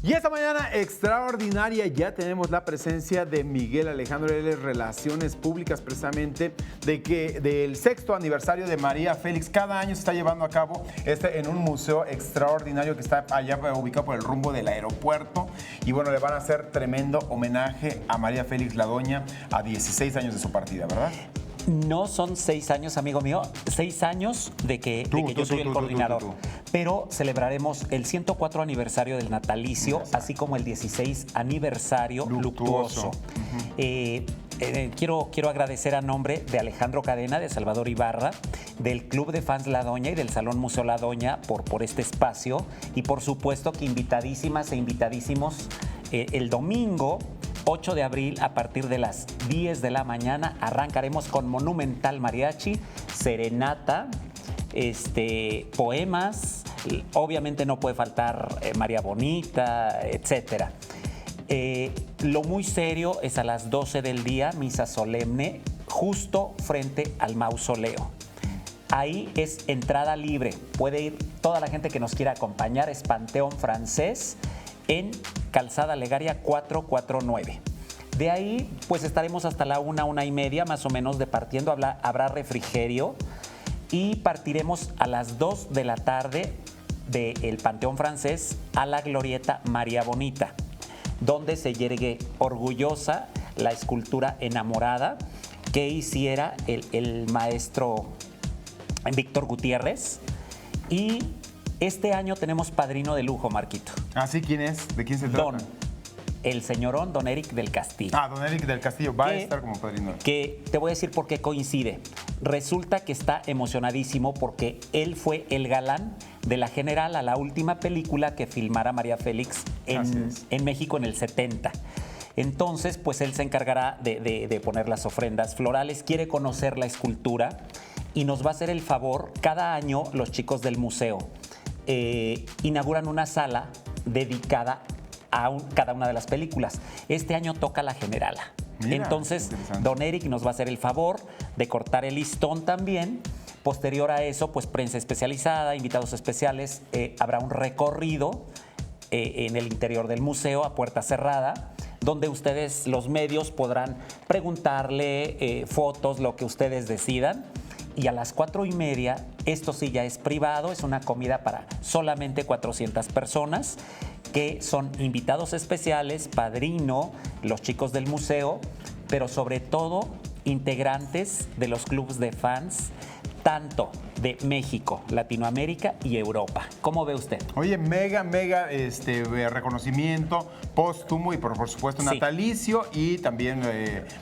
Y esta mañana extraordinaria ya tenemos la presencia de Miguel Alejandro, él es Relaciones Públicas precisamente del 6º aniversario de María Félix. Cada año se está llevando a cabo en un museo extraordinario que está allá ubicado por el rumbo del aeropuerto. Y bueno, le van a hacer tremendo homenaje a María Félix la Doña a 16 años de su partida, ¿verdad? No son 6 años, amigo mío, 6 años de que yo soy el coordinador. Pero celebraremos el 104 aniversario del natalicio, así como el 16 aniversario luctuoso. Quiero agradecer a nombre de Alejandro Cadena, de Salvador Ibarra, del Club de Fans La Doña y del Salón Museo La Doña por este espacio. Y por supuesto que invitadísimas e invitadísimos el domingo 8 de abril, a partir de las 10 de la mañana, arrancaremos con Monumental Mariachi, serenata, poemas, obviamente no puede faltar María Bonita, etcétera. Lo muy serio es a las 12 del día, misa solemne, justo frente al mausoleo. Ahí es entrada libre, puede ir toda la gente que nos quiera acompañar, es Panteón Francés, en Calzada Legaria 449. De ahí, pues estaremos hasta la 1:30 más o menos departiendo. Habrá refrigerio y partiremos a las 2 de la tarde del Panteón Francés a la Glorieta María Bonita, donde se yergue orgullosa la escultura enamorada que hiciera el maestro Víctor Gutiérrez. Y este año tenemos padrino de lujo, Marquito. ¿Ah, sí? ¿Quién es? ¿De quién se trata? El señorón Don Eric del Castillo. Ah, Don Eric del Castillo va a estar como padrino. Que te voy a decir por qué coincide. Resulta que está emocionadísimo porque él fue el galán de la General a la última película que filmara María Félix en México en el 70. Entonces, pues él se encargará de poner las ofrendas florales, quiere conocer la escultura y nos va a hacer el favor. Cada año los chicos del museo inauguran una sala dedicada a cada una de las películas. Este año toca La Generala. Mira, entonces, Don Eric nos va a hacer el favor de cortar el listón también. Posterior a eso, pues prensa especializada, invitados especiales, habrá un recorrido en el interior del museo a puerta cerrada, donde ustedes, los medios, podrán preguntarle fotos, lo que ustedes decidan. Y a las 4:30, esto sí ya es privado, es una comida para solamente 400 personas, que son invitados especiales, padrino, los chicos del museo, pero sobre todo integrantes de los clubes de fans, tanto de México, Latinoamérica y Europa. ¿Cómo ve usted? Oye, mega reconocimiento póstumo y por supuesto natalicio y también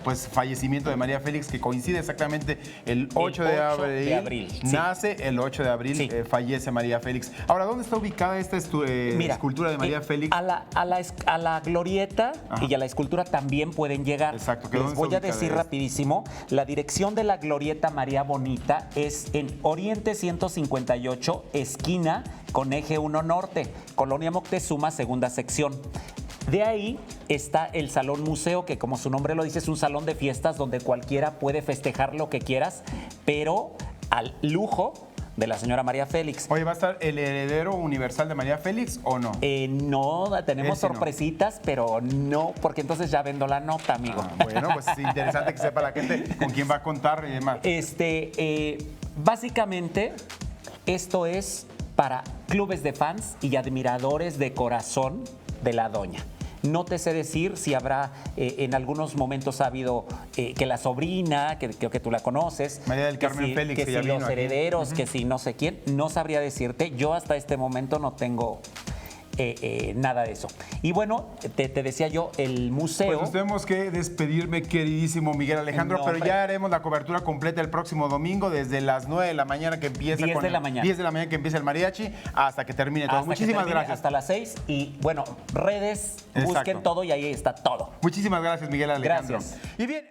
pues fallecimiento de María Félix, que coincide exactamente el 8 de abril. Nace el 8 de abril, fallece María Félix. Ahora, ¿dónde está ubicada esta escultura de María Félix? A la glorieta. Ajá. Y a la escultura también pueden llegar. Exacto. Les voy a decir rapidísimo, la dirección de la glorieta María Bonita es en Oriente 158, esquina con Eje 1 Norte, Colonia Moctezuma, segunda sección. De ahí está el Salón Museo, que como su nombre lo dice, es un salón de fiestas donde cualquiera puede festejar lo que quieras, pero al lujo de la señora María Félix. Oye, ¿va a estar el heredero universal de María Félix o no? No, tenemos sorpresitas, no. Pero no, porque entonces ya vendo la nota, amigo. Bueno, pues es interesante que sepa la gente con quién va a contar y demás. Básicamente, esto es para clubes de fans y admiradores de corazón de la Doña. No te sé decir si habrá, en algunos momentos ha habido que la sobrina, que creo que tú la conoces. María del Carmen Félix. Que si los herederos, que si no sé quién. No sabría decirte. Yo hasta este momento no tengo nada de eso. Y bueno, te decía yo, el museo... Pues tenemos que despedirme, queridísimo Miguel Alejandro, pero ya haremos la cobertura completa el próximo domingo, desde las 9 de la mañana que empieza 10 de la mañana. 10 de la mañana que empieza el mariachi, hasta que termine todo. Muchísimas gracias. Hasta las 6 y bueno, redes, busquen todo y ahí está todo. Muchísimas gracias, Miguel Alejandro. Gracias. Y bien...